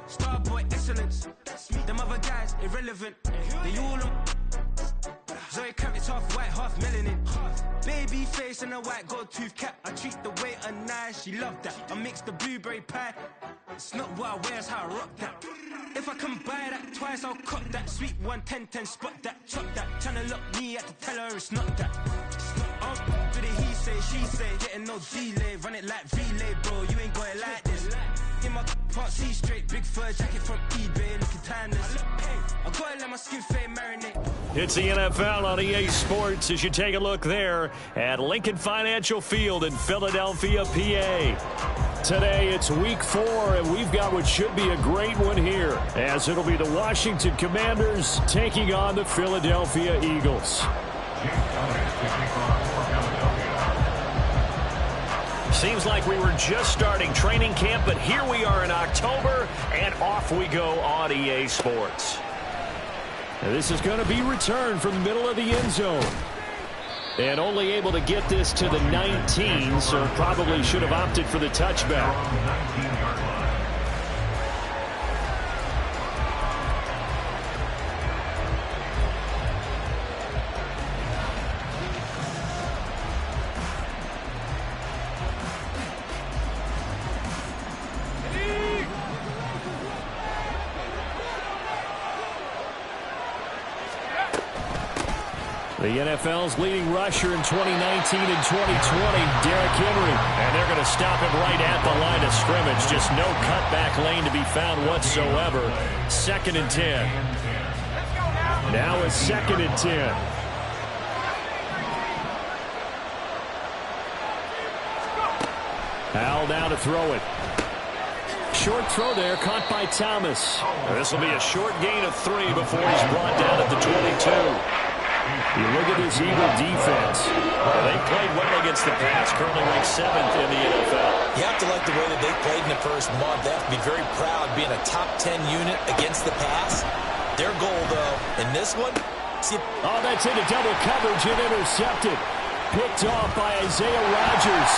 Starboy excellence. Them other guys irrelevant. They all on. Zoe Camp is half white, half melanin. Baby face and a white gold tooth cap. I treat the waiter nice, she loved that. I mix the blueberry pie. It's not what I wear, it's how I rock that. If I can buy that twice, I'll cop that. Sweet 110, spot that, chop that. Tryna lock me, I have to tell her it's not that. Do the he say, she say, getting no delay. Run it like relay, bro, you ain't got it like this. In my part C straight, big fur jacket from eBay, looking timeless. I gotta let my skin fade marinate. It's the NFL on EA Sports as you take a look there at Lincoln Financial Field in Philadelphia, PA. Today it's week 4, and we've got what should be a great one here, as it'll be the Washington Commanders taking on the Philadelphia Eagles. Seems like we were just starting training camp, but here we are in October, and off we go on EA Sports. Now this is going to be returned from the middle of the end zone. And only able to get this to the 19, so probably should have opted for the touchback. The NFL's leading rusher in 2019 and 2020, Derrick Henry. And they're going to stop him right at the line of scrimmage. Just no cutback lane to be found whatsoever. 2nd and 10. Now it's 2nd and 10. Howell now to throw it. Short throw there, caught by Thomas. This will be a short gain of 3 before he's brought down at the 22. You look at this Eagle defense. They played well against the pass, currently ranked 7th in the NFL. You have to like the way that they played in the first month. They have to be very proud being a top 10 unit against the pass. Their goal, though, in this one, oh, that's into double coverage and intercepted. Picked off by Isaiah Rodgers.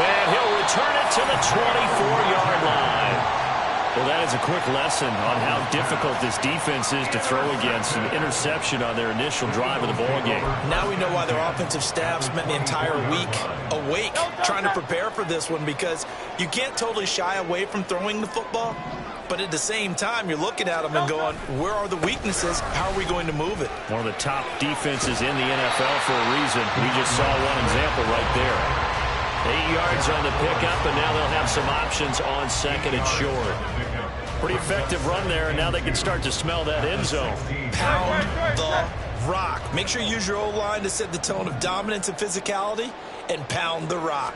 And he'll return it to the 24-yard line. Well, that is a quick lesson on how difficult this defense is to throw against. An interception on their initial drive of the ballgame. Now we know why their offensive staff spent the entire week awake trying to prepare for this one, because you can't totally shy away from throwing the football, but at the same time, you're looking at them and going, where are the weaknesses? How are we going to move it? One of the top defenses in the NFL for a reason. We just saw one example right there. 8 yards on the pickup, and now they'll have some options on 2nd and short. Pretty effective run there, and now they can start to smell that end zone. Pound the rock. Make sure you use your O-line to set the tone of dominance and physicality, and pound the rock.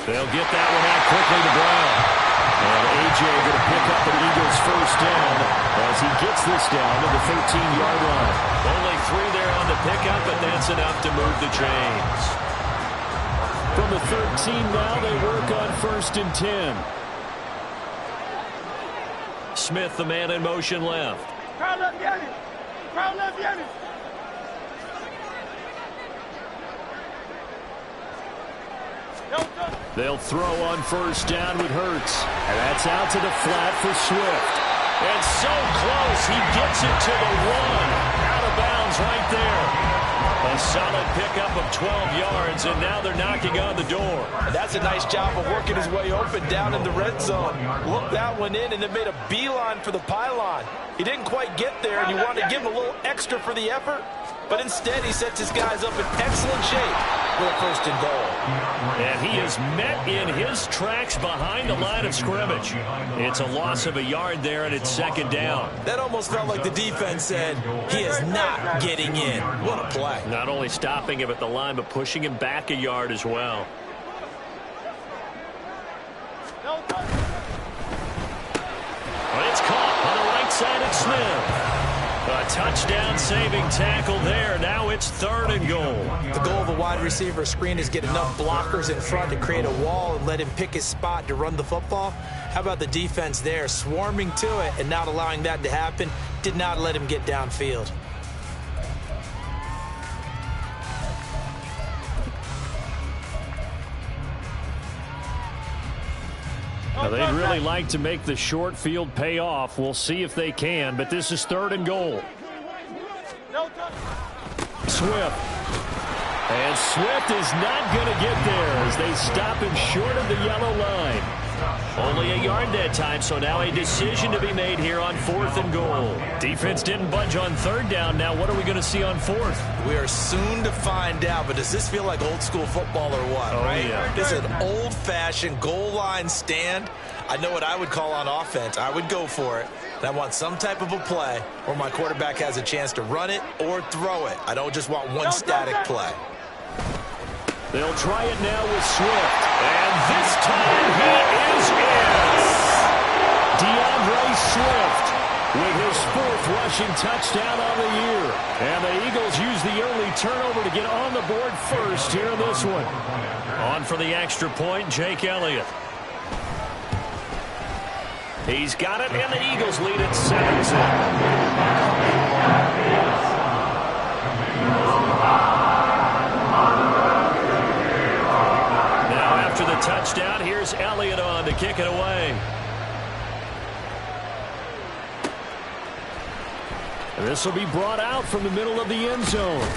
They'll get that one out quickly to Brown. And A.J. going to pick up an Eagles first down as he gets this down to the 13-yard line. Only 3 there on the pickup, but that's enough to move the chains. From the 13 now, they work on 1st and 10. Smith, the man in motion left. Crowd left, Yannis. Crowd left, Yannis. They'll throw on 1st down with Hurts. And that's out to the flat for Swift. And so close, he gets it to the 1. Out of bounds right there. A solid pickup of 12 yards, and now they're knocking on the door. And that's a nice job of working his way open down in the red zone. Looked that one in and then made a beeline for the pylon. He didn't quite get there, and you wanted to give him a little extra for the effort, but instead he sets his guys up in excellent shape for a 1st and goal. And he is met in his tracks behind the line of scrimmage. It's a loss of a yard there, and it's 2nd down. That almost felt like the defense said, he is not getting in. What a play. Not only stopping him at the line, but pushing him back a yard as well. But it's caught on the right side of Smith. A touchdown-saving tackle there. Now it's 3rd and goal. The goal of a wide receiver screen is get enough blockers in front to create a wall and let him pick his spot to run the football. How about the defense there, swarming to it and not allowing that to happen? Did not let him get downfield. Now, they'd really like to make the short field pay off. We'll see if they can, but this is 3rd and goal. Swift. And Swift is not going to get there as they stop him short of the yellow line. Only a yard that time, so now a decision to be made here on 4th and goal. Defense didn't budge on 3rd down. Now what are we going to see on 4th? We are soon to find out, but does this feel like old school football or what, right? Yeah. This is an old-fashioned goal line stand. I know what I would call on offense. I would go for it. And I want some type of a play where my quarterback has a chance to run it or throw it. I don't just want one static play. They'll try it now with Swift. And this time he is in. DeAndre Swift with his 4th rushing touchdown on the year. And the Eagles use the early turnover to get on the board first here in this one. On for the extra point, Jake Elliott. He's got it, and the Eagles lead at 7-0. After the touchdown, here's Elliott on to kick it away. And this will be brought out from the middle of the end zone.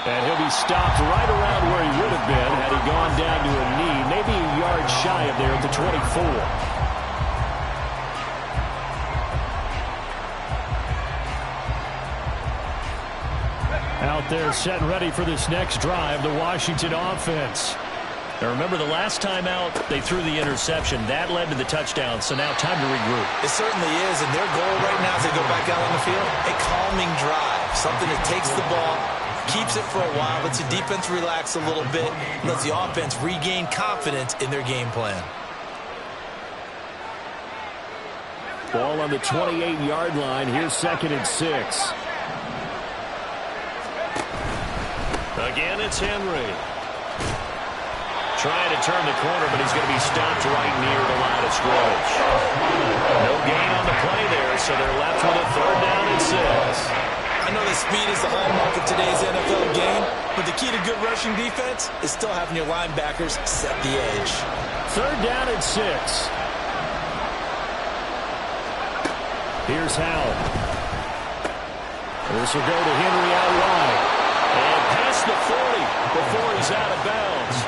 And he'll be stopped right around where he would have been had he gone down to a knee, maybe a yard shy of there at the 24. Out there set and ready for this next drive, the Washington offense. Now remember, the last time out, they threw the interception. That led to the touchdown, so now time to regroup. It certainly is, and their goal right now as they go back out on the field, a calming drive. Something that takes the ball, keeps it for a while, lets the defense relax a little bit, lets the offense regain confidence in their game plan. Ball on the 28-yard line. Here's 2nd and 6. Again, it's Henry. Trying to turn the corner, but he's going to be stopped right near the line of scrimmage. No gain on the play there, so they're left with a 3rd down and 6. I know that speed is the hallmark of today's NFL game, but the key to good rushing defense is still having your linebackers set the edge. 3rd down and 6. Here's Howell. This will go to Henry out wide. And past the 40 before he's out of bounds.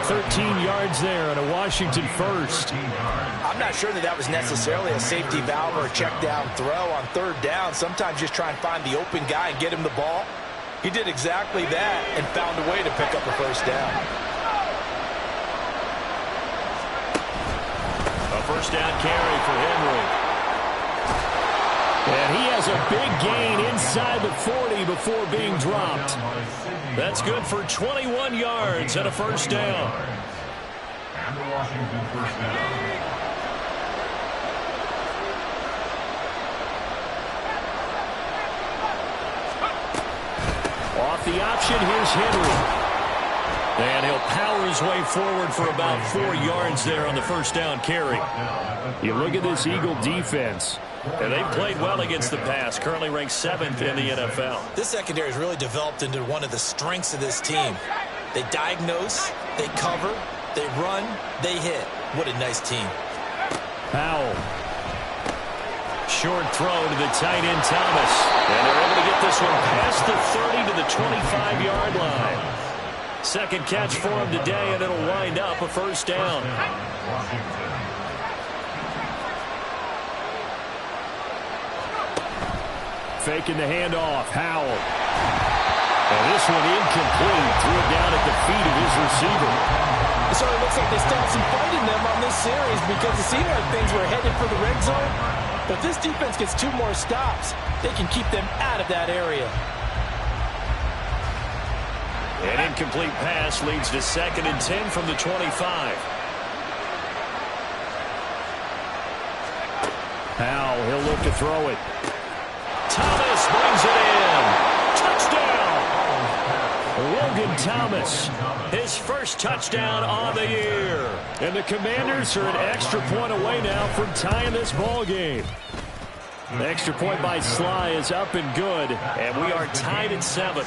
13 yards there and a Washington first. I'm not sure that was necessarily a safety valve or a check down throw on 3rd down. Sometimes just try and find the open guy and get him the ball. He did exactly that and found a way to pick up a 1st down. A 1st down carry for Henry. And he has a big gain inside the 40 before being dropped. That's good for 21 yards and a 1st down. And the Washington 1st down. Off the option, here's Henry. And he'll power his way forward for about 4 yards there on the 1st down carry. You look at this Eagle defense, and they've played well against the pass, currently ranked 7th in the NFL. This secondary has really developed into one of the strengths of this team. They diagnose, they cover, they run, they hit. What a nice team. Powell. Short throw to the tight end Thomas. And they're able to get this one past the 30 to the 25-yard line. 2nd catch for him today, and it'll wind up a 1st down. Faking the handoff, Howell. And this one incomplete. Threw it down at the feet of his receiver. It sort of looks like they still have some fight in them on this series because it seemed like things were headed for the red zone. But if this defense gets 2 more stops, they can keep them out of that area. An incomplete pass leads to 2nd and 10 from the 25. Powell, he'll look to throw it. Thomas brings it in. Touchdown! Logan Thomas, his first touchdown on the year. And the Commanders are an extra point away now from tying this ball game. The extra point by Sly is up and good, and we are tied at 7.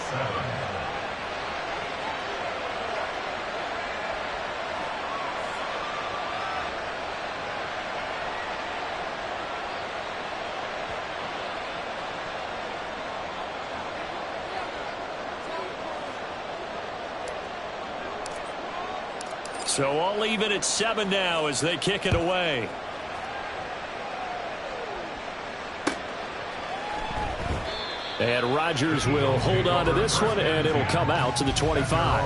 So all even at 7 now as they kick it away. And Rodgers will hold on to this one, and it'll come out to the 25.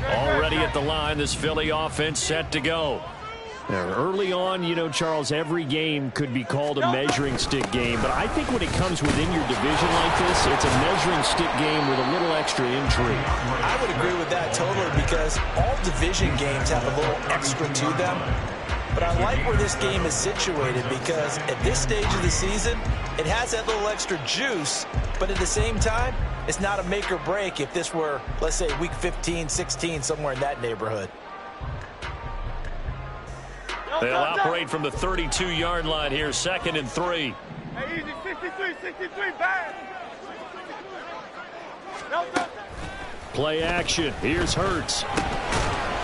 Already at the line, this Philly offense set to go. Now, early on, you know, Charles, every game could be called a measuring stick game, but I think when it comes within your division like this, it's a measuring stick game with a little extra intrigue. I would agree with that totally, because all division games have a little extra to them. But I like where this game is situated because at this stage of the season, it has that little extra juice, but at the same time, it's not a make or break if this were, let's say, week 15, 16, somewhere in that neighborhood. They'll operate from the 32-yard line here, 2nd and 3. Hey, easy, 63, bad. Play action. Here's Hurts.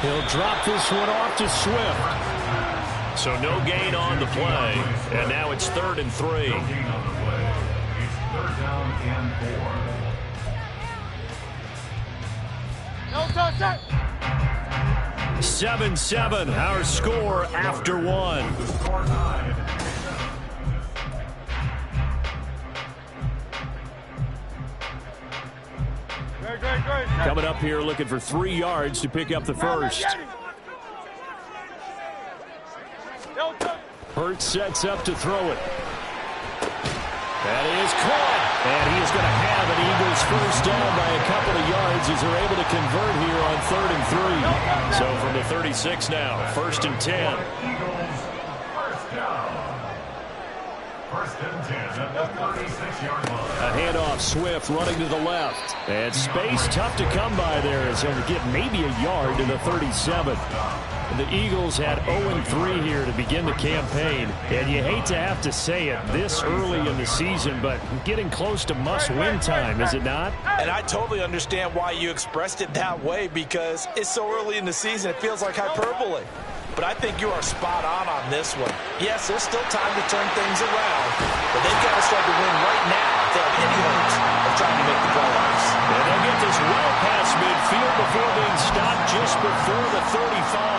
He'll drop this one off to Swift. So no gain on the play, and now it's 3rd and 3. No gain on the play. It's 3rd down and 4. No touch. 7-7, our score after 1. Score 9. Great. Coming up here looking for 3 yards to pick up the first. Hurts sets up to throw it. That is caught. And he is going to have an Eagles first down by a couple of yards as they're able to convert here on 3rd and 3. So from the 36 now, 1st and 10. Eagles, first down. 1st and 10 at the 36-yard line. A handoff, Swift running to the left. And space tough to come by there as he'll get maybe a yard to the 37. The Eagles had 0-3 here to begin the campaign, and you hate to have to say it this early in the season, but getting close to must-win time, is it not? And I totally understand why you expressed it that way, because it's so early in the season, it feels like hyperbole. But I think you are spot on this one. Yes, there's still time to turn things around, but they've got to start to win right now if they have any hopes of trying to make the playoffs. And they'll get this well past midfield before being stopped just before the 35.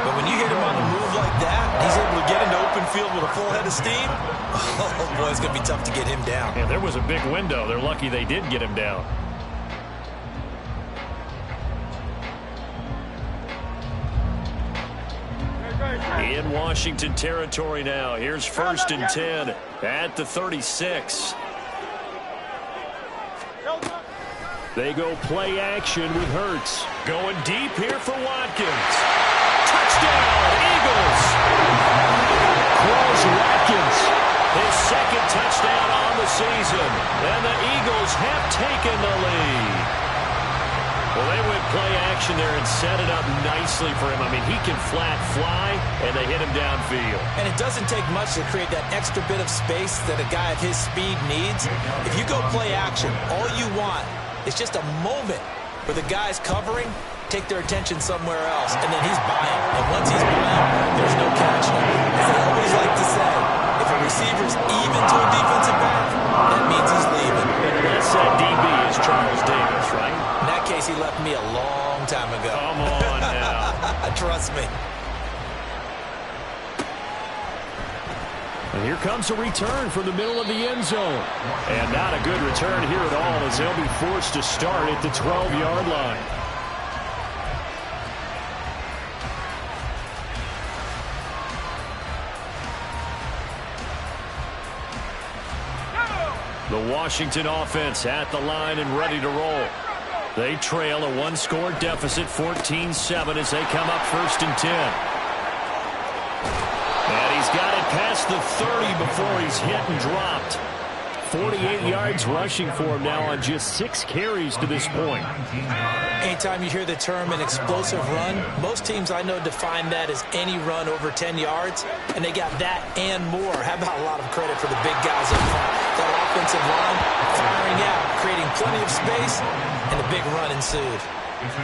But when you hit him on the move like that, he's able to get into open field with a full head of steam. Oh, boy, it's going to be tough to get him down. And there was a big window. They're lucky they did get him down. In Washington territory now. Here's 1st and 10 at the 36. They go play action with Hurts. Going deep here for Watkins. Touchdown, Eagles! Quez Watkins, his 2nd touchdown on the season. And the Eagles have taken the lead. Well, they went play action there and set it up nicely for him. I mean, he can flat fly, and they hit him downfield. And it doesn't take much to create that extra bit of space that a guy of his speed needs. If you go play action, all you want is just a moment where the guy's covering, take their attention somewhere else, and then he's buying. And once he's buying, there's no catching. As I always like to say, if a receiver's even to a defensive back, that means he's leaving. Unless that DB is Charles Davis, right? In that case, he left me a long time ago. Come on now. Trust me. And here comes a return from the middle of the end zone. And not a good return here at all as they'll be forced to start at the 12-yard line. The Washington offense at the line and ready to roll. They trail a 1-score deficit, 14-7 as they come up 1st and 10. And he's got it past the 30 before he's hit and dropped. 48 yards rushing for him now on just 6 carries to this point. Anytime you hear the term an explosive run, most teams I know define that as any run over 10 yards, and they got that and more. How about a lot of credit for the big guys up front? That offensive line firing out, creating plenty of space, and a big run ensued.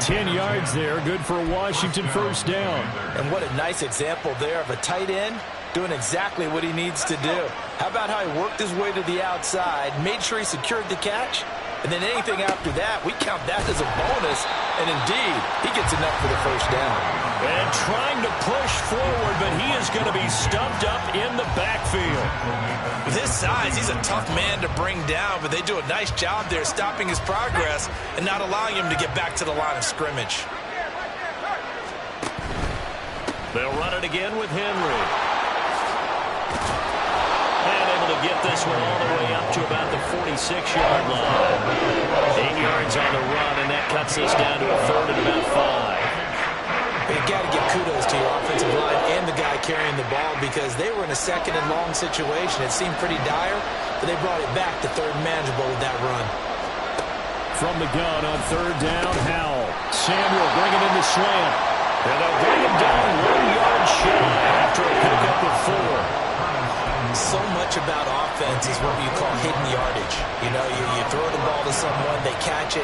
10 yards there, good for a Washington first down. And what a nice example there of a tight end doing exactly what he needs to do. How about how he worked his way to the outside, made sure he secured the catch, and then anything after that, we count that as a bonus. And indeed, he gets enough for the first down. And trying to push forward, but he is going to be stumped up in the backfield. With his size, he's a tough man to bring down, but they do a nice job there stopping his progress and not allowing him to get back to the line of scrimmage. They'll run it again with Henry. And able to get this one all the way up to about the 46-yard line. 8 yards on the run, and that cuts us down to a third and about 5. You've got to give kudos to your offensive line and the guy carrying the ball because they were in a second and long situation. It seemed pretty dire, but they brought it back to third and manageable with that run. From the gun on third down, Howell. Samuel bringing in the slant. And they'll bring him down 1 yard shy after a pickup of 4. So much about offense is what you call hidden yardage. You know, you throw the ball to someone, they catch it,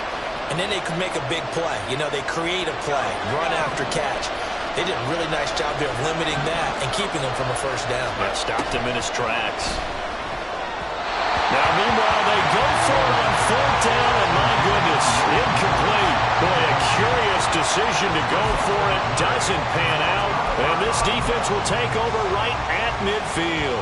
and then they can make a big play. You know, they create a play, run after catch. They did a really nice job there of limiting that and keeping him from a first down. That stopped him in his tracks. Now, meanwhile, they go for it on fourth down, and my goodness, incomplete. Boy, a curious decision to go for it. Doesn't pan out, and this defense will take over right at midfield.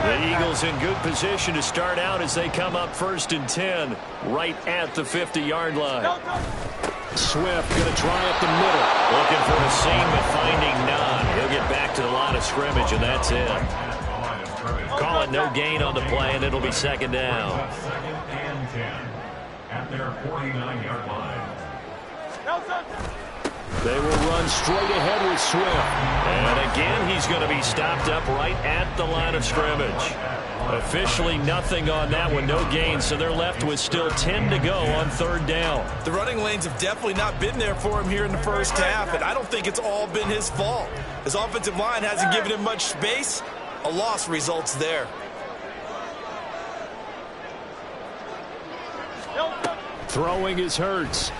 The Eagles in good position to start out as they come up 1st and 10, right at the 50-yard line. Swift going to try up the middle. Looking for a seam, but finding none. He'll get back to the line of scrimmage, and that's it. Call it no gain on the play, and it'll be second down. 2nd and 10 at their 49-yard line. They will run straight ahead with Swift. And again, he's going to be stopped up right at the line of scrimmage. Officially nothing on that one, no gain, so they're left with still 10 to go on third down. The running lanes have definitely not been there for him here in the first half, and I don't think it's all been his fault. His offensive line hasn't given him much space. A loss results there. Throwing is Hurts.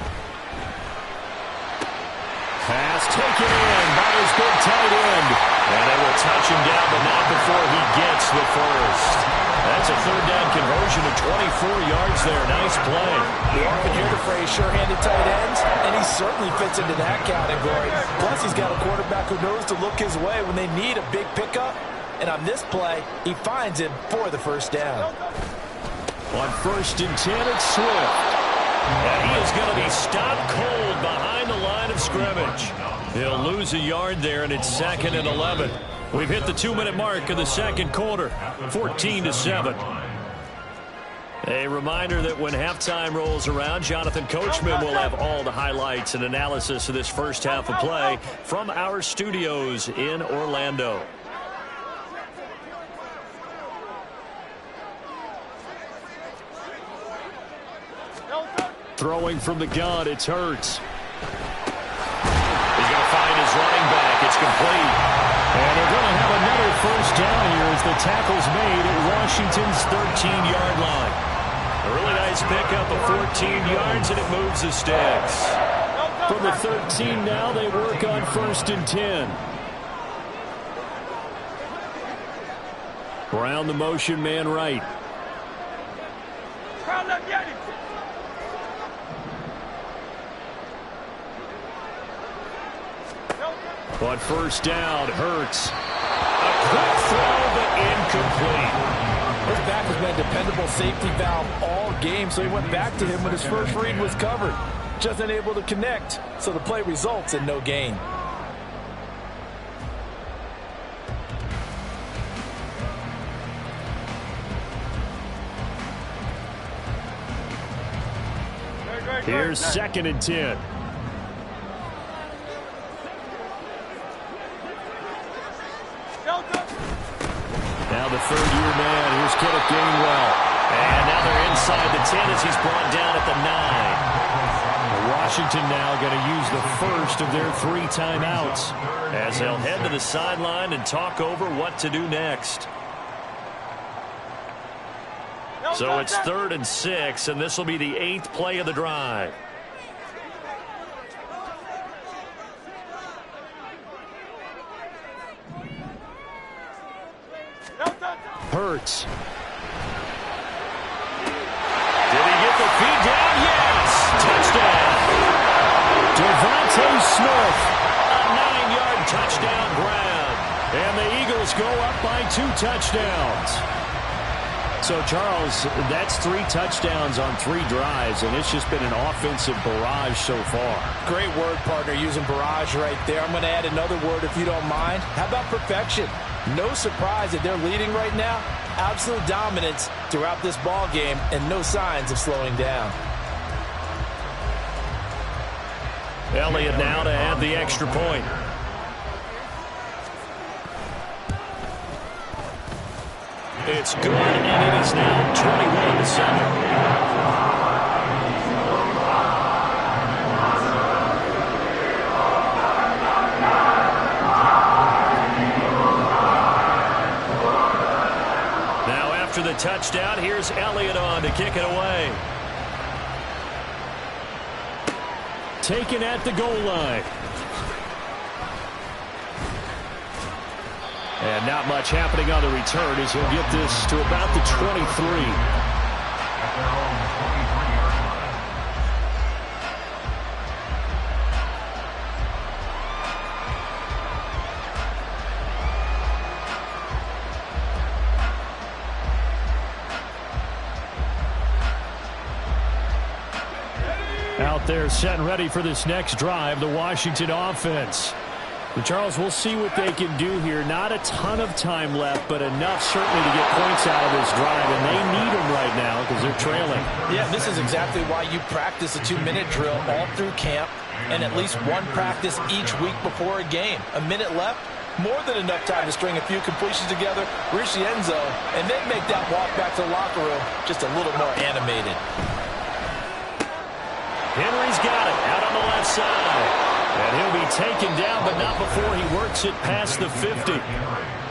Pass taken in by his big tight end. And they will touch him down, but not before he gets the first. That's a third down conversion of 24 yards there. Nice play. We often hear the phrase sure-handed tight ends, and he certainly fits into that category. Plus, he's got a quarterback who knows to look his way when they need a big pickup. And on this play, he finds him for the first down. On 1st and 10, it's Swift. And he is going to be stopped cold behind the line of scrimmage. He'll lose a yard there, and it's 2nd and 11. We've hit the 2-minute mark of the second quarter, 14-7. A reminder that when halftime rolls around, Jonathan Coachman will have all the highlights and analysis of this first half of play from our studios in Orlando. Throwing from the gun, it's Hurts. He's going to find his running back. It's complete. And they're going to have another first down here as the tackle's made at Washington's 13-yard line. A really nice pickup of 14 yards, and it moves the sticks. From the 13 now, they work on 1st and 10. Brown, the motion man right. On first down, Hurts. A quick throw, but incomplete. His back has been a dependable safety valve all game, so he went back to him when his first read was covered. Just unable to connect, so the play results in no gain. Here's 2nd and 10. Now the third-year man, here's Kenneth Gainwell. And now they're inside the 10 as he's brought down at the 9. Washington now going to use the first of their 3 timeouts as they'll head to the sideline and talk over what to do next. So it's 3rd and 6, and this will be the 8th play of the drive. Hurts. Did he get the feed down? Yes! Touchdown! Devontae Smith, a 9-yard touchdown grab. And the Eagles go up by 2 touchdowns. So, Charles, that's 3 touchdowns on 3 drives, and it's just been an offensive barrage so far. Great word, partner, using barrage right there. I'm going to add another word if you don't mind. How about perfection? No surprise that they're leading right now. Absolute dominance throughout this ball game and no signs of slowing down. Elliott now to add the extra point. It's good, and it is now 21-7. After the touchdown, here's Elliott on to kick it away. Taken at the goal line. And not much happening on the return as he'll get this to about the 23. Out there set and ready for this next drive, the Washington offense. And Charles, we'll see what they can do here. Not a ton of time left, but enough certainly to get points out of this drive, and they need them right now because they're trailing. Yeah, this is exactly why you practice a 2-minute drill all through camp and at least one practice each week before a game. A minute left, more than enough time to string a few completions together, reach the end zone, and then make that walk back to the locker room just a little more animated. Henry's got it out on the left side. And he'll be taken down, but not before he works it past the 50.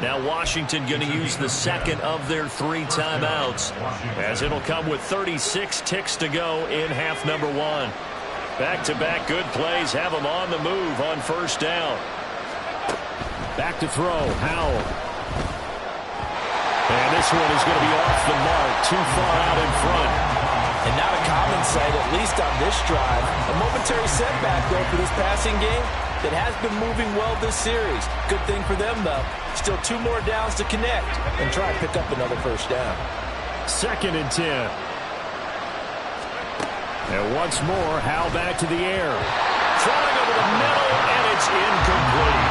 Now Washington going to use the second of their 3 timeouts, as it'll come with 36 ticks to go in half number 1. Back-to-back good plays have them on the move on first down. Back to throw, Howell. And this one is going to be off the mark, too far out in front. And not a common sight, at least on this drive. A momentary setback, though, for this passing game that has been moving well this series. Good thing for them, though. Still 2 more downs to connect and try to pick up another first down. 2nd and 10. And once more, Howell back to the air. Throwing over the middle, and it's incomplete.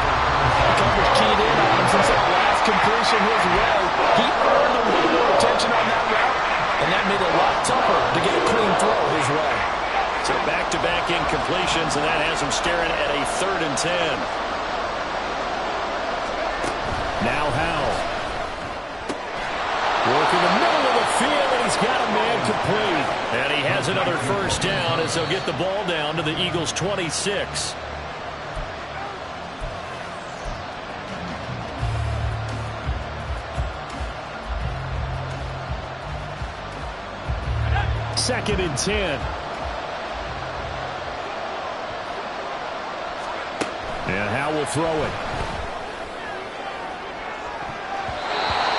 Coverage keyed in on him since that last completion his way. He earned a little more attention on that route, and that made it a lot tougher to get a clean throw his way. So back-to-back incompletions, and that has him staring at a 3rd and 10. Now Howell. Working the middle of the field, and he's got a man complete. And he has another first down as they'll get the ball down to the Eagles' 26. Second and 10. And Howell will throw it.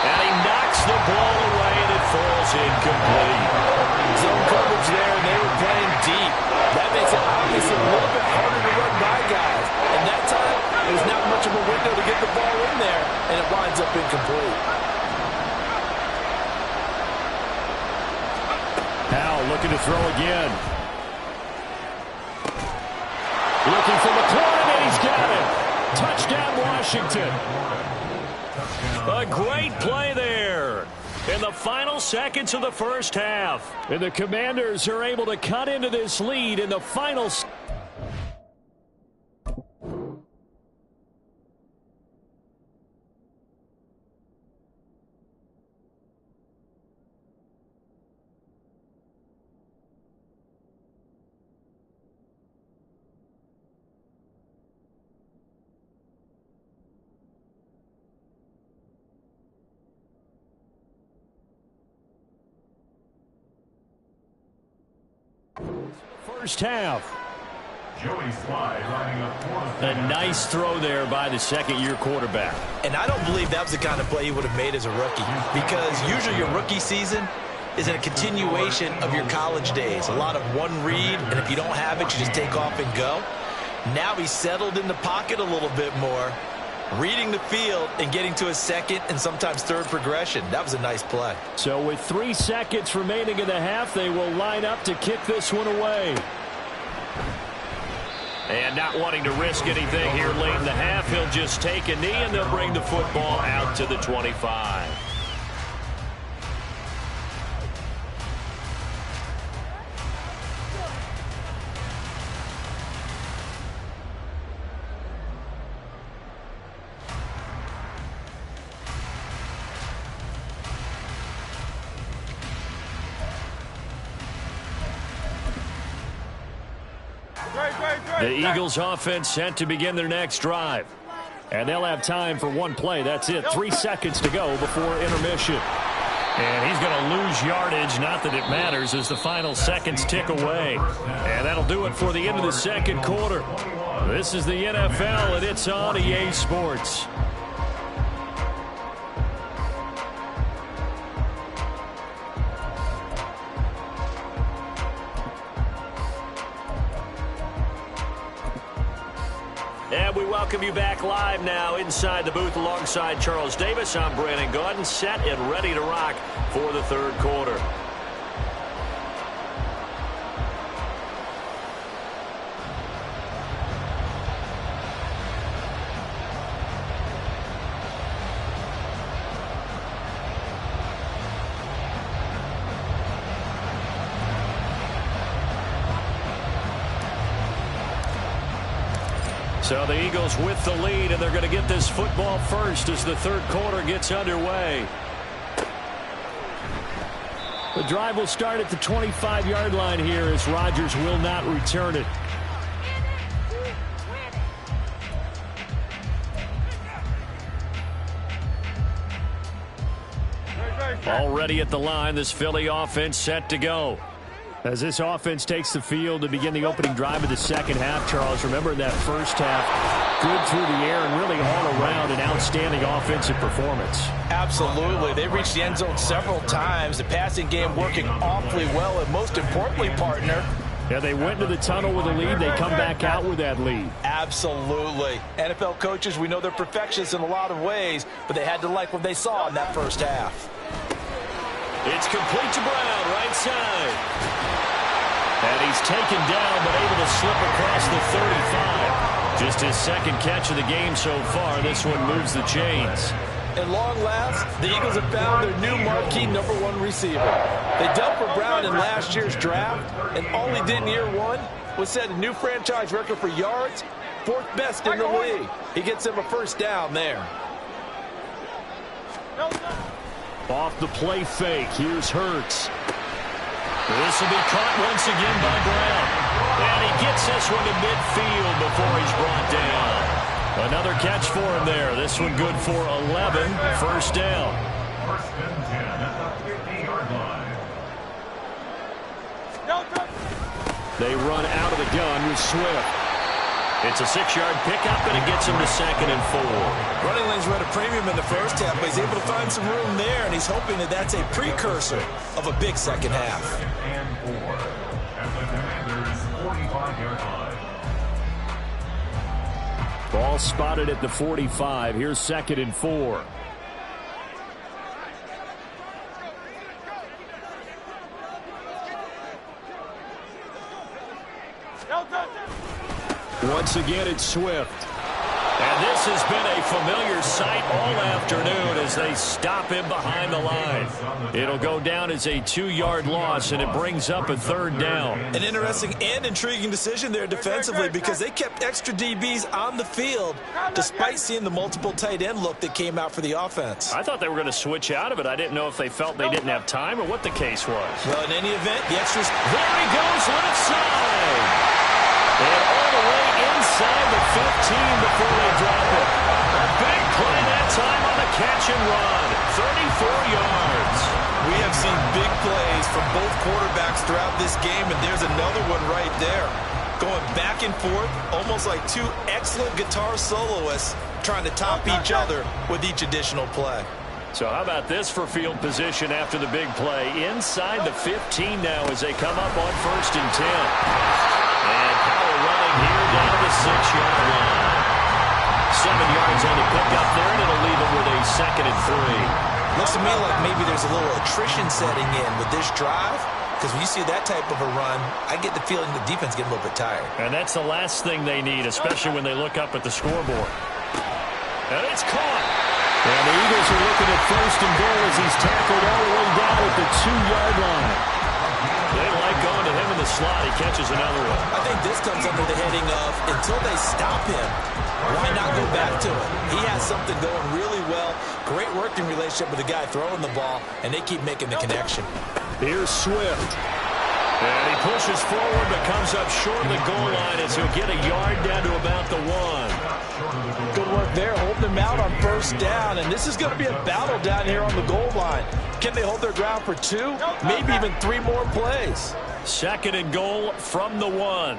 And he knocks the ball away, and it falls incomplete. Zone coverage there, and they were playing deep. That makes it obviously a little bit harder to run by guys. And that time, there's not much of a window to get the ball in there, and it winds up incomplete. Howell looking to throw again. Looking for McLaurin, and he's got it. Touchdown, Washington. A great play there in the final seconds of the first half. And the Commanders are able to cut into this lead in the final. First half. Joey Slye lining up for the A nice throw there by the second-year quarterback. And I don't believe that was the kind of play he would have made as a rookie, because usually your rookie season is a continuation of your college days. A lot of one read, and if you don't have it, you just take off and go. Now he's settled in the pocket a little bit more, reading the field and getting to his second and sometimes third progression. That was a nice play. So with 3 seconds remaining in the half, they will line up to kick this one away. And not wanting to risk anything here late in the half, he'll just take a knee and they'll bring the football out to the 25. The Eagles offense set to begin their next drive. And they'll have time for one play. That's it. 3 seconds to go before intermission. And he's going to lose yardage. Not that it matters as the final seconds tick away. And that'll do it for the end of the second quarter. This is the NFL, and it's on EA Sports. And we welcome you back live now inside the booth alongside Charles Davis. I'm Brandon Gaudin, set and ready to rock for the third quarter. So the Eagles with the lead, and they're going to get this football first as the third quarter gets underway. The drive will start at the 25-yard line here as Rodgers will not return it. Already at the line, this Philly offense set to go. As this offense takes the field to begin the opening drive of the second half, Charles, remember in that first half, good through the air and really all around an outstanding offensive performance. Absolutely. They reached the end zone several times. The passing game working awfully well, and most importantly, partner, yeah, they went to the tunnel with a lead. They come back out with that lead. Absolutely. NFL coaches, we know they're perfectionists in a lot of ways, but they had to like what they saw in that first half. It's complete to Brown, right side. And he's taken down, but able to slip across the 35. Just his second catch of the game so far. This one moves the chains. At long last, the Eagles have found their new marquee #1 receiver. They dealt for Brown in last year's draft, and all he did in year one was set a new franchise record for yards, 4th best in the league. He gets him a first down there. Off the play fake, here's Hurts. This will be caught once again by Brown. And he gets this one to midfield before he's brought down. Another catch for him there. This one good for 11. First down. First and 10 at the 50-yard line. They run out of the gun with Swift. It's a 6-yard pickup, and it gets him to 2nd and 4. Running lanes were at a premium in the first half, but he's able to find some room there, and he's hoping that that's a precursor of a big second half. And 4 at the Commanders' 45-yard line. Ball spotted at the 45. Here's 2nd and 4. Once again, it's Swift. And this has been a familiar sight all afternoon as they stop him behind the line. It'll go down as a 2-yard loss, and it brings up a 3rd down. An interesting and intriguing decision there defensively because they kept extra DBs on the field despite seeing the multiple tight end look that came out for the offense. I thought they were going to switch out of it. I didn't know if they felt they didn't have time or what the case was. Well, in any event, the extras... There he goes, left side. And all the way inside the 15 before they drop it. A big play that time on the catch and run. 34 yards. We have seen big plays from both quarterbacks throughout this game, and there's another one right there. going back and forth, almost like two excellent guitar soloists trying to top each other with each additional play. So how about this for field position after the big play? Inside the 15 now as they come up on 1st and 10. And Powell running here down the 6-yard line. 7 yards on the pickup there, and it'll leave them with a 2nd and 3. Looks to me like maybe there's a little attrition setting in with this drive, because when you see that type of a run, I get the feeling the defense getting a little bit tired. And that's the last thing they need, especially when they look up at the scoreboard. And it's caught. And the Eagles are looking at 1st and goal as he's tackled all the way down at the 2-yard line. They like going to him in the slot. He catches another one. I think this comes under the heading of, until they stop him, why not go back to it? He has something going really well. Great working relationship with the guy throwing the ball, and they keep making the connection. Here's Swift. And he pushes forward but comes up short of the goal line as he'll get a yard down to about the 1. Good work there, holding them out on 1st down. And this is going to be a battle down here on the goal line. Can they hold their ground for 2? Maybe even 3 more plays. 2nd and goal from the 1.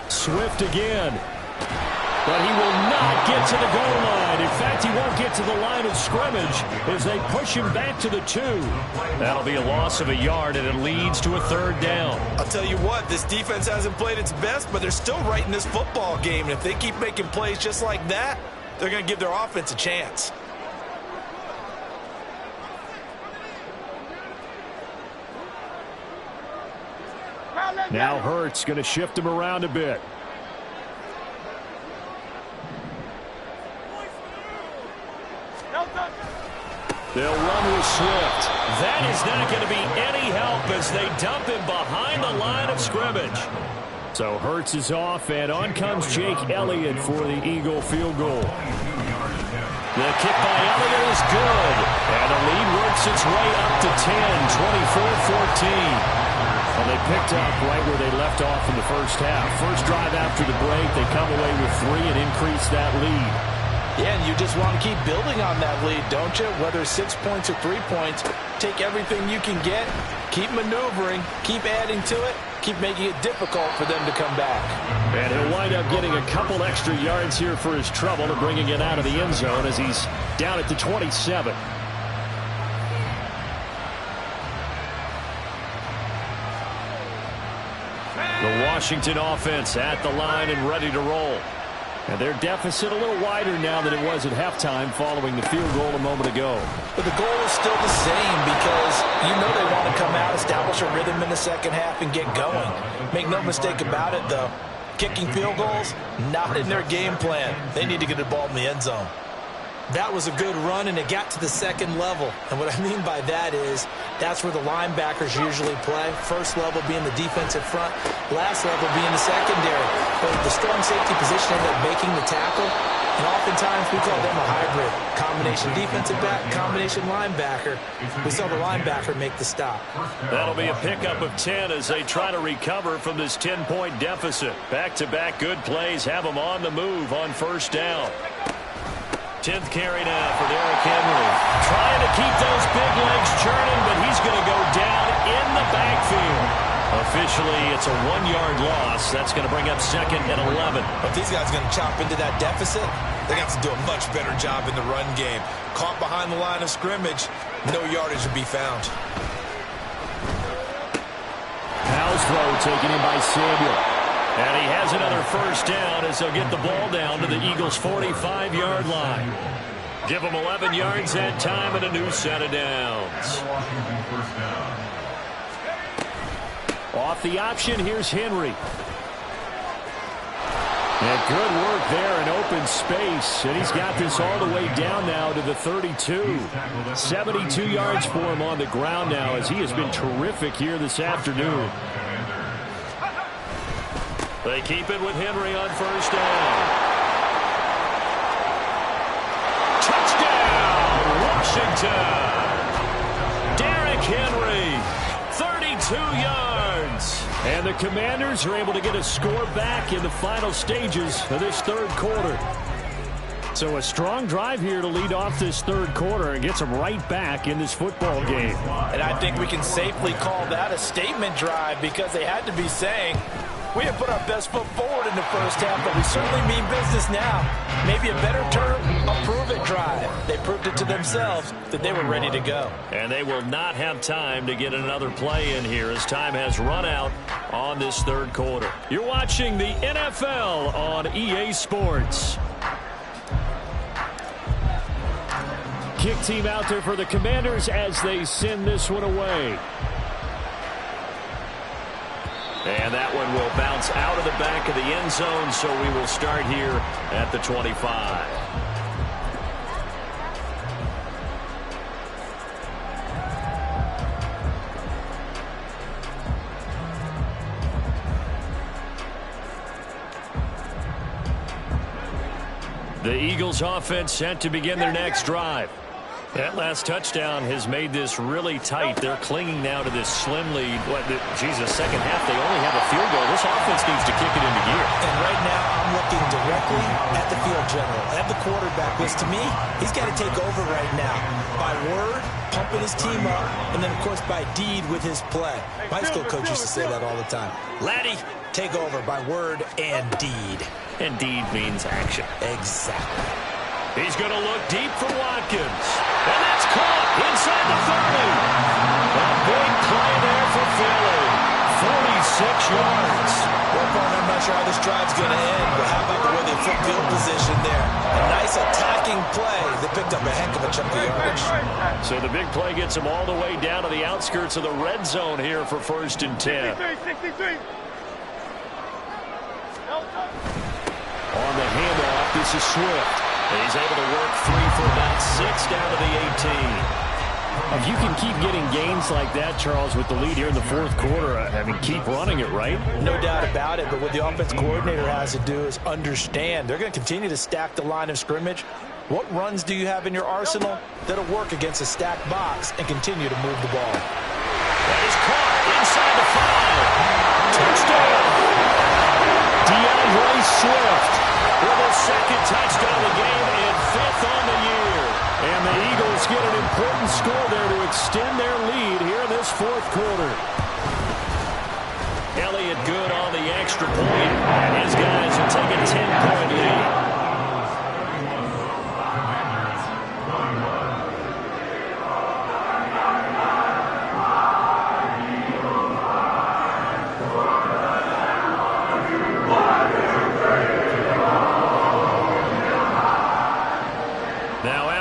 Swift again. But he will not get to the goal line. In fact, he won't get to the line of scrimmage as they push him back to the 2. That'll be a loss of a yard, and it leads to a 3rd down. I'll tell you what, this defense hasn't played its best, but they're still right in this football game. And if they keep making plays just like that, they're going to give their offense a chance. Now Hurts going to shift him around a bit. They'll run with Swift. That is not going to be any help as they dump him behind the line of scrimmage. So Hurts is off, and on comes Jake Elliott for the Eagle field goal. The kick by Elliott is good, and the lead works its way up to 10, 24-14. Well, they picked up right where they left off in the first half. First drive after the break, they come away with 3 and increase that lead. Yeah, and you just want to keep building on that lead, don't you? Whether 6 points or 3 points, take everything you can get, keep maneuvering, keep adding to it, keep making it difficult for them to come back. And he'll wind up getting a couple extra yards here for his trouble and bringing it out of the end zone as he's down at the 27. The Washington offense at the line and ready to roll. And their deficit a little wider now than it was at halftime following the field goal a moment ago. But the goal is still the same because you know they want to come out, establish a rhythm in the second half, and get going. Make no mistake about it, though. Kicking field goals, not in their game plan. They need to get the ball in the end zone. That was a good run, and it got to the 2nd level. And what I mean by that is that's where the linebackers usually play. First level being the defensive front, last level being the secondary. But the strong safety position ended up making the tackle, and oftentimes we call them a hybrid. Combination defensive back, combination linebacker. We saw the linebacker make the stop. That'll be a pickup of 10 as they try to recover from this 10-point deficit. Back-to-back good plays have them on the move on 1st down. 10th carry now for Derrick Henry. Trying to keep those big legs churning, but he's going to go down in the backfield. Officially, it's a 1-yard loss. That's going to bring up 2nd and 11. But these guys are going to chop into that deficit. They got to do a much better job in the run game. Caught behind the line of scrimmage, no yardage to be found. Powell's throw taken in by Samuel. And he has another 1st down as they'll get the ball down to the Eagles' 45-yard line. Give them 11 yards that time and a new set of downs. Off the option, here's Henry. And good work there in open space. And he's got this all the way down now to the 32. 72 yards for him on the ground now as he has been terrific here this afternoon. They keep it with Henry on 1st down. Touchdown, Washington! Derrick Henry, 32 yards. And the Commanders are able to get a score back in the final stages of this 3rd quarter. So a strong drive here to lead off this third quarter and gets them right back in this football game. And I think we can safely call that a statement drive because they had to be saying, we have put our best foot forward in the first half, but we certainly mean business now. Maybe a better term, a prove-it drive. They proved it to themselves that they were ready to go. And they will not have time to get another play in here as time has run out on this third quarter. You're watching the NFL on EA Sports. Kick team out there for the Commanders as they send this one away. And that one will bounce out of the back of the end zone, so we will start here at the 25. The Eagles offense set to begin their next drive. That last touchdown has made this really tight. They're clinging now to this slim lead. Second half, they only have a field goal. This offense needs to kick it into gear. And right now, I'm looking directly at the field general, at the quarterback, which to me, he's got to take over right now. By word, pumping his team up, and then, of course, by deed with his play. My school coach used to say that all the time. Laddie, take over by word and deed. And deed means action. Exactly. He's going to look deep for Watkins. And that's caught inside the 30. A big play there for Philly. 46 yards. Well, Barn, I'm not sure how this drive's going to end, but how about the way they flip field position there? A nice attacking play that picked up a heck of a chunk of yardage. So the big play gets him all the way down to the outskirts of the red zone here for 1st and 10. 63. On the handoff, this is Swift. He's able to work 3 for about 6 down to the 18. If you can keep getting gains like that, Charles, with the lead here in the fourth quarter, I mean, keep running it, right? No doubt about it, but what the offense coordinator has to do is understand. They're going to continue to stack the line of scrimmage. What runs do you have in your arsenal that'll work against a stacked box and continue to move the ball? That is caught inside the 5. Touchdown! DeAndre Swift with a second touchdown of the game and 5th on the year. And the Eagles get an important score there to extend their lead here in this fourth quarter. Elliott good on the extra point, and his guys will take a 10-point lead.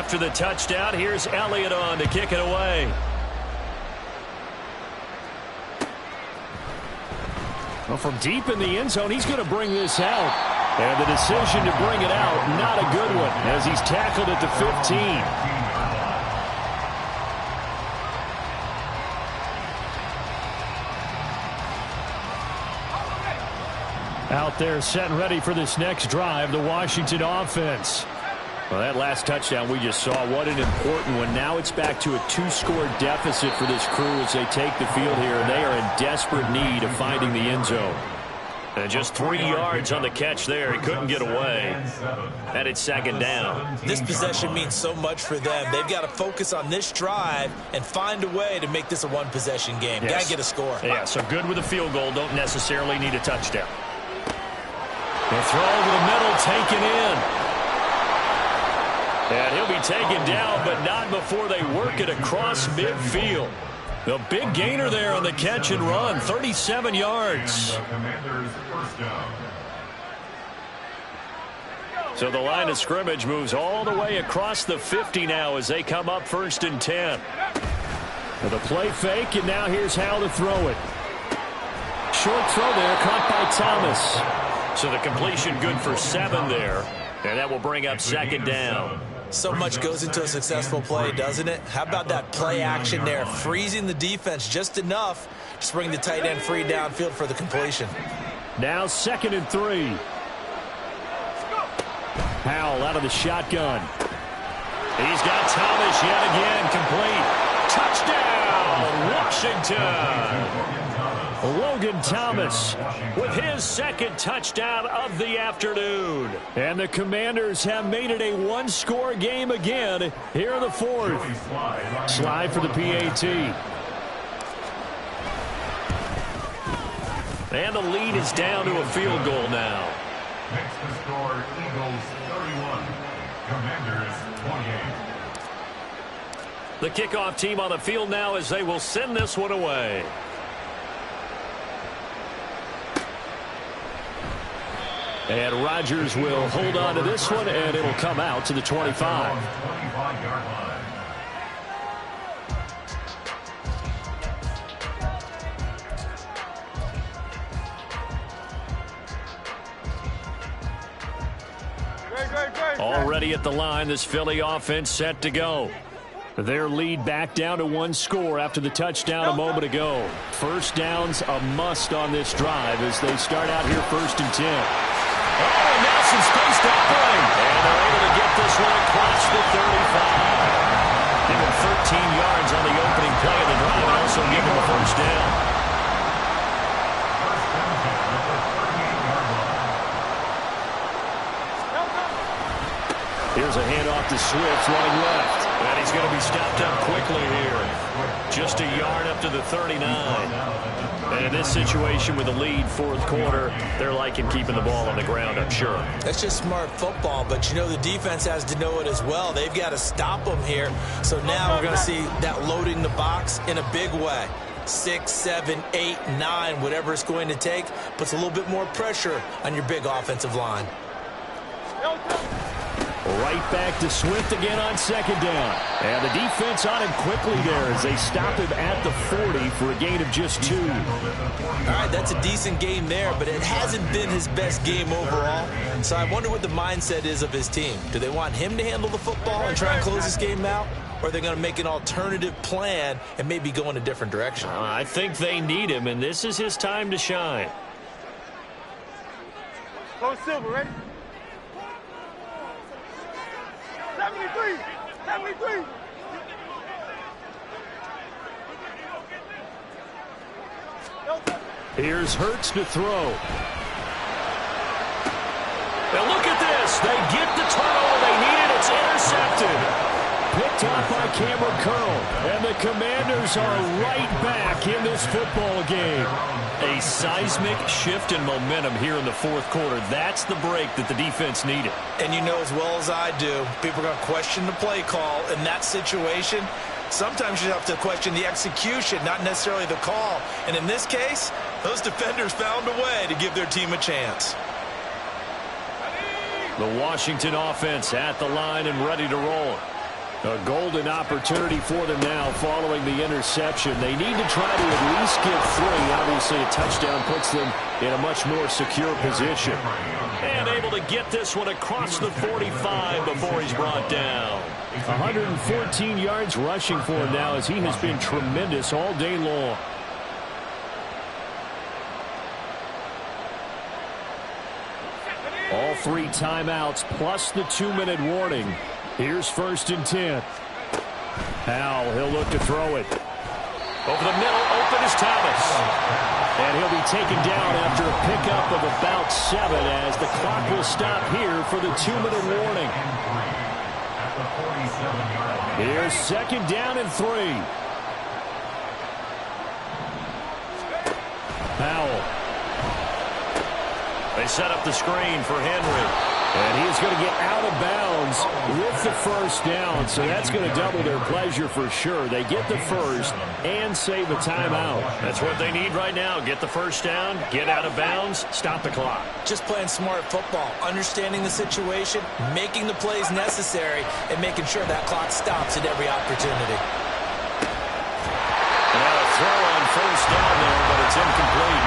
After the touchdown, here's Elliott on to kick it away. Well, from deep in the end zone, he's going to bring this out. And the decision to bring it out, not a good one, as he's tackled at the 15. Out there set and ready for this next drive, the Washington offense. Well, that last touchdown we just saw, what an important one. Now it's back to a 2-score deficit for this crew as they take the field here, and they are in desperate need of finding the end zone. And just 3 yards on the catch there. He couldn't get away. And it's second down. This possession means so much for them. They've got to focus on this drive and find a way to make this a one-possession game. Yes. Got to get a score. Yeah, so good with a field goal. Don't necessarily need a touchdown. The throw over the middle, taken in. And he'll be taken down, but not before they work it across midfield. The big gainer there on the catch and run, 37 yards. So the line of scrimmage moves all the way across the 50 now as they come up 1st and 10. With a play fake, and now here's how to throw it. Short throw there, caught by Thomas. So the completion good for 7 there, and that will bring up second down. So much goes into a successful play, doesn't it? How about that play action there? Freezing the defense just enough to bring the tight end free downfield for the completion. Now 2nd and 3. Howell out of the shotgun. He's got Thomas yet again complete. Touchdown, Washington. Logan Thomas with his second touchdown of the afternoon. And the Commanders have made it a one-score game again here in the fourth. Slide for the PAT. And the lead is down to a field goal now. Next to score, Eagles 31, Commanders 28. The kickoff team on the field now as they will send this one away. And Rodgers will hold on to this one, and it'll come out to the 25. 25-yard line. Already at the line, this Philly offense set to go. Their lead back down to one score after the touchdown a moment ago. First down's a must on this drive as they start out here 1st and 10. Oh, now some space to operate. And they're able to get this one across the 35. Give him 13 yards on the opening play of the drive and also give him a first down. Here's a handoff to Swift running left. And he's going to be stopped up quickly here. Just a yard up to the 39. And in this situation with the lead, fourth quarter, they're liking keeping the ball on the ground, I'm sure. That's just smart football, but you know the defense has to know it as well. They've got to stop them here. So now we're going to see that loading the box in a big way. 6, 7, 8, 9, whatever it's going to take, puts a little bit more pressure on your big offensive line. Right back to Swift again on second down. And the defense on him quickly there as they stop him at the 40 for a gain of just 2. All right, that's a decent game there, but it hasn't been his best game overall. So I wonder what the mindset is of his team. Do they want him to handle the football and try and close this game out? Or are they going to make an alternative plan and maybe go in a different direction? I think they need him, and this is his time to shine. Go Silver, ready? 73! 73! Here's Hurts to throw. Now look at this. They get the turnover they needed. It's intercepted. Picked off by Cameron Curl. And the Commanders are right back in this football game. A seismic shift in momentum here in the fourth quarter. That's the break that the defense needed. And you know as well as I do, people are going to question the play call in that situation. Sometimes you have to question the execution, not necessarily the call. And in this case, those defenders found a way to give their team a chance. The Washington offense at the line and ready to roll. A golden opportunity for them now following the interception. They need to try to at least get 3. Obviously, a touchdown puts them in a much more secure position. And able to get this one across the 45 before he's brought down. 114 yards rushing for him now as he has been tremendous all day long. All 3 timeouts plus the 2-minute warning. Here's 1st and 10. Howell, he'll look to throw it. Over the middle, open is Thomas. And he'll be taken down after a pickup of about 7 as the clock will stop here for the 2-minute warning. Here's 2nd down and 3. Howell. They set up the screen for Henry. And he's going to get out of bounds with the first down. So that's going to double their pleasure for sure. They get the first and save a timeout. That's what they need right now. Get the first down, get out of bounds, stop the clock. Just playing smart football, understanding the situation, making the plays necessary, and making sure that clock stops at every opportunity. Now a throw on first down there, but it's incomplete.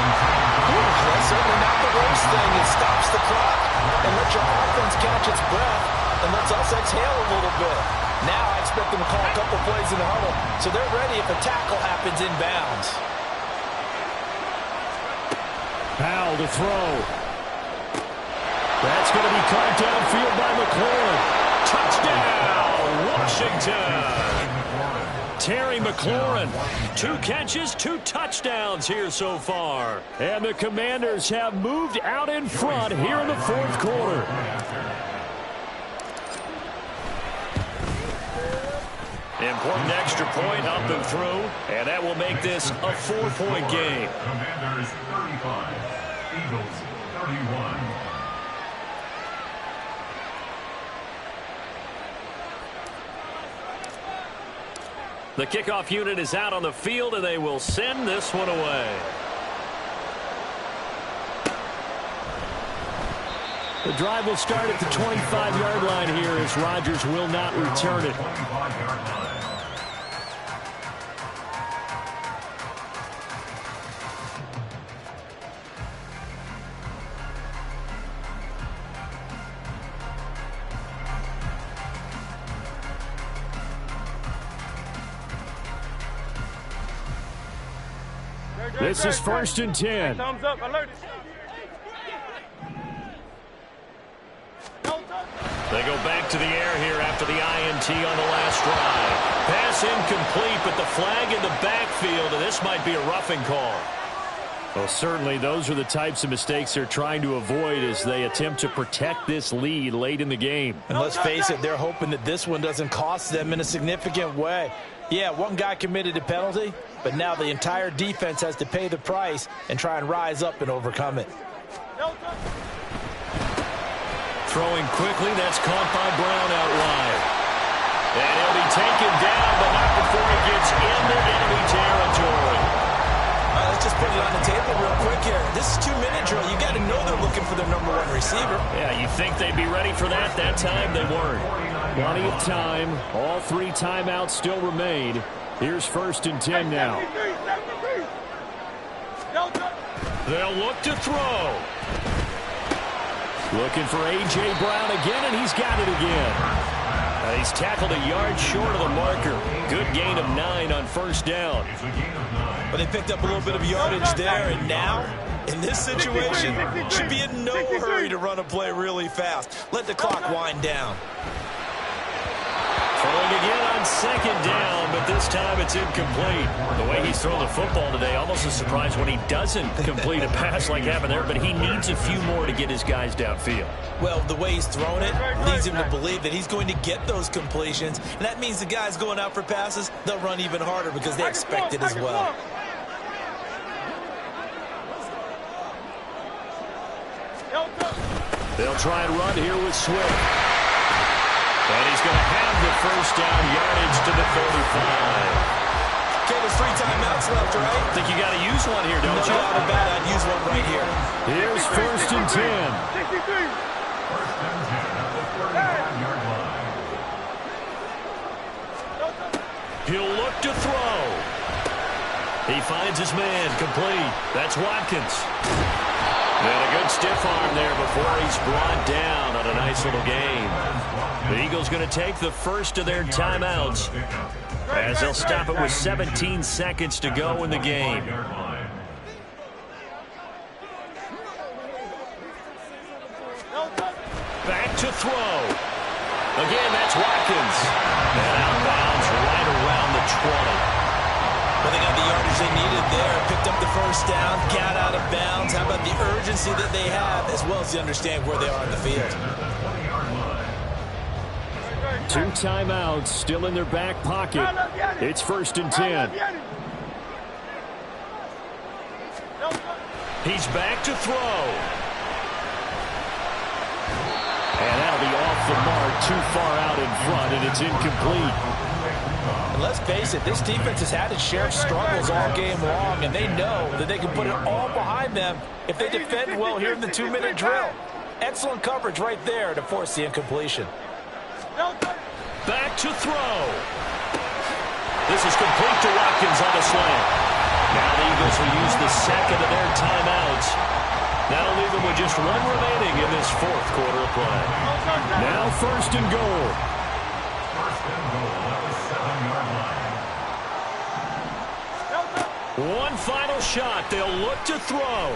That's certainly not the worst thing. It stops the clock and lets your offense catch its breath and lets us exhale a little bit. Now I expect them to call a couple plays in the huddle so they're ready if a tackle happens inbounds. Powell to throw. That's going to be caught downfield by McLaurin. Touchdown, Washington. Terry McLaurin. 2 catches, 2 touchdowns here so far. And the Commanders have moved out in front here in the 4th quarter. Important extra point up and through, and that will make this a 4-point game. Commanders 35, Eagles 31. The kickoff unit is out on the field, and they will send this one away. The drive will start at the 25-yard line here as Rodgers will not return it. 25-yard line. This is 1st and 10. Thumbs up, alert it. They go back to the air here after the INT on the last drive. Pass incomplete, but the flag in the backfield, and this might be a roughing call. Well, certainly those are the types of mistakes they're trying to avoid as they attempt to protect this lead late in the game. And let's face it, they're hoping that this one doesn't cost them in a significant way. Yeah, one guy committed a penalty, but now the entire defense has to pay the price and try and rise up and overcome it. Throwing quickly, that's caught by Brown out wide. And he'll be taken down, but not before he gets into enemy territory. Let's just put it on the table real quick here. This is 2-minute drill. You got to know they're looking for their number 1 receiver. Yeah, you think they'd be ready for that? That time they weren't. Plenty of time. All 3 timeouts still remain. Here's 1st and 10 now. They'll look to throw. Looking for A.J. Brown again, and he's got it again. He's tackled a yard short of the marker. Good gain of 9 on 1st down. But they picked up a little bit of yardage there, and now, in this situation, should be in no hurry to run a play really fast. Let the clock wind down. Throwing again on 2nd down, but this time it's incomplete. The way he's thrown the football today, almost a surprise when he doesn't complete a pass like happened there, but he needs a few more to get his guys downfield. Well, the way he's thrown it leads him to believe that he's going to get those completions, and that means the guys going out for passes, they'll run even harder because they expect it as well. They'll try and run here with Swift. And he's going to have the 1st down, yardage to the 35. Okay, there's 3 timeouts left, right? I think you got to use one here, don't you? No doubt about it. I'd use one right here. Here's 1st and 10. 1st and 10 at the 35-yard line. He'll look to throw. He finds his man, complete. That's Watkins. And a good stiff arm there before he's brought down on a nice little game. The Eagles going to take the first of their timeouts as they'll stop it with 17 seconds to go in the game. Back to throw. Again, that's Watkins. And outbounds right around the 20. Well, they got the yardage they needed there, picked up the 1st down, got out of bounds. How about the urgency that they have, as well as they understand where they are in the field. 2 timeouts still in their back pocket. It's 1st and 10. He's back to throw. And that'll be off the mark, too far out in front, and it's incomplete. And let's face it, this defense has had its share of struggles all game long, and they know that they can put it all behind them if they defend well here in the 2-minute drill. Excellent coverage right there to force the incompletion. Back to throw. This is complete to Watkins on the slant. Now the Eagles will use the 2nd of their timeouts. That'll leave them with just 1 remaining in this 4th quarter of play. Now 1st and goal. 1st and goal at the 7-yard line. One final shot. They'll look to throw.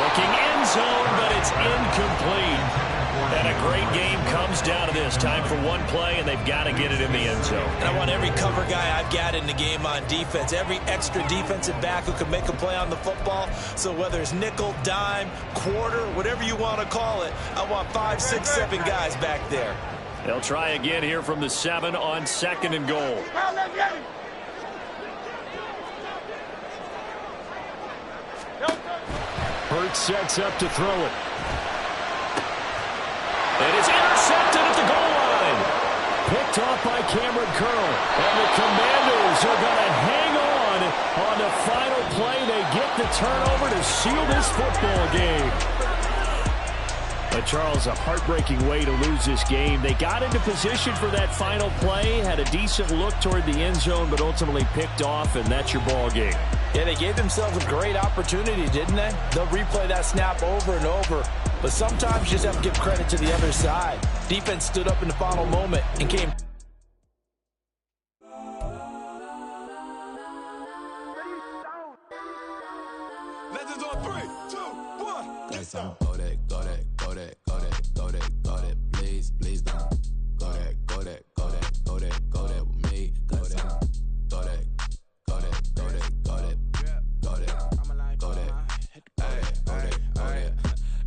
Looking end zone, but it's incomplete. And a great game comes down to this. Time for one play, and they've got to get it in the end zone. And I want every cover guy I've got in the game on defense, every extra defensive back who can make a play on the football. So whether it's nickel, dime, quarter, whatever you want to call it, I want 5, 6, 7 guys back there. They'll try again here from the 7 on 2nd and goal. Hurts sets up to throw it. And it's intercepted at the goal line. Picked off by Cameron Curl. And the Commanders are going to hang on the final play. They get the turnover to seal this football game. But Charles, a heartbreaking way to lose this game. They got into position for that final play, had a decent look toward the end zone, but ultimately picked off, and that's your ball game. Yeah, they gave themselves a great opportunity, didn't they? They'll replay that snap over and over. But sometimes you just have to give credit to the other side. Defense stood up in the final moment and came. Legends on 3, 2, 1. Guys, I'm go that. Please, please don't go that with me. Go that.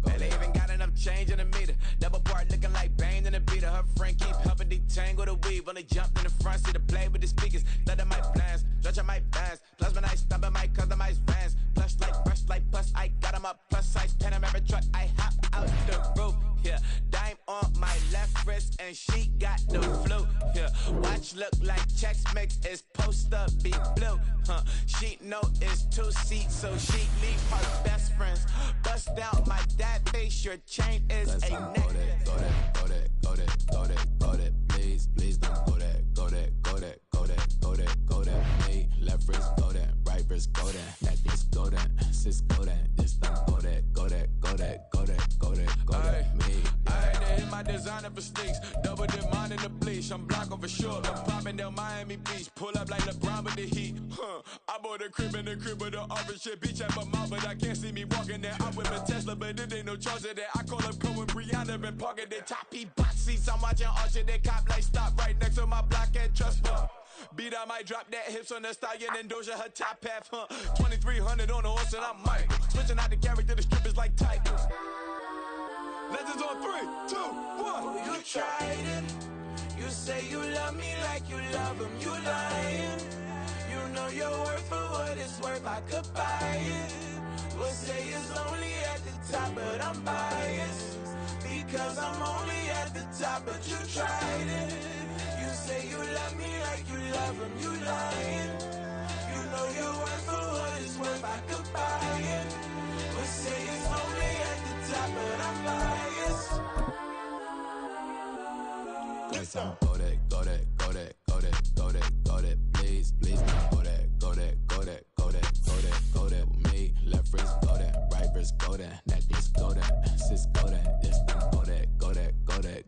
Man, they even got enough change in the meter. Double part looking like Bane in the beater. Her friend keep helping detangle the weave. Only jumped in the front seat to play with the speakers. Thunder my plans, stretch my bands. Plus when I stumble my customized vans. Plush like brush like plus I got 'em up. Plus size Panamera truck. I hop out the roof. Yeah, dime on my left wrist and she got the flu. Yeah, watch look like Chex Mix is post up be blue. She know it's 2 seats, so she leave her best friends. Bust out my dad face, your chain is a neck. Go that. Please don't go that. Me, left wrist go that, right wrist go that. That this go that, sis go that. This don't go that. Me. I had to hit my designer for sticks. Double dip mine in the bleach. I'm blocking for sure. I'm popping down Miami Beach. Pull up like LeBron with the heat. I bought a crib in the crib with the office shit. Beach at my mouth, but I can't see me walking there. I'm with a Tesla, but it ain't no charge of that. I call up Cohen, Brianna, been parking the top box seats. I'm watching Archer, they cop like stop right next to my block and trust fund. Beat, I might drop that hips on the stallion and Doja her top half, 2300 on the horse and I'm Mike. Switching out the character, the strippers like Titans. Legends on 3, 2, 1. You tried it. You say you love me like you love him. You lying. You know your worth for what it's worth. I could buy it. We'll say it's only at the top, but I'm biased because I'm only at the top. But you tried it. You say you love me like you love him. You lying. You know your worth for what it's worth. I could buy it. We'll say it's only at the top, but I'm biased. Guys, I'm go that. Please don't go that with me. Left wrist go that, right wrist go that. That this go that, sis go that. This don't go that.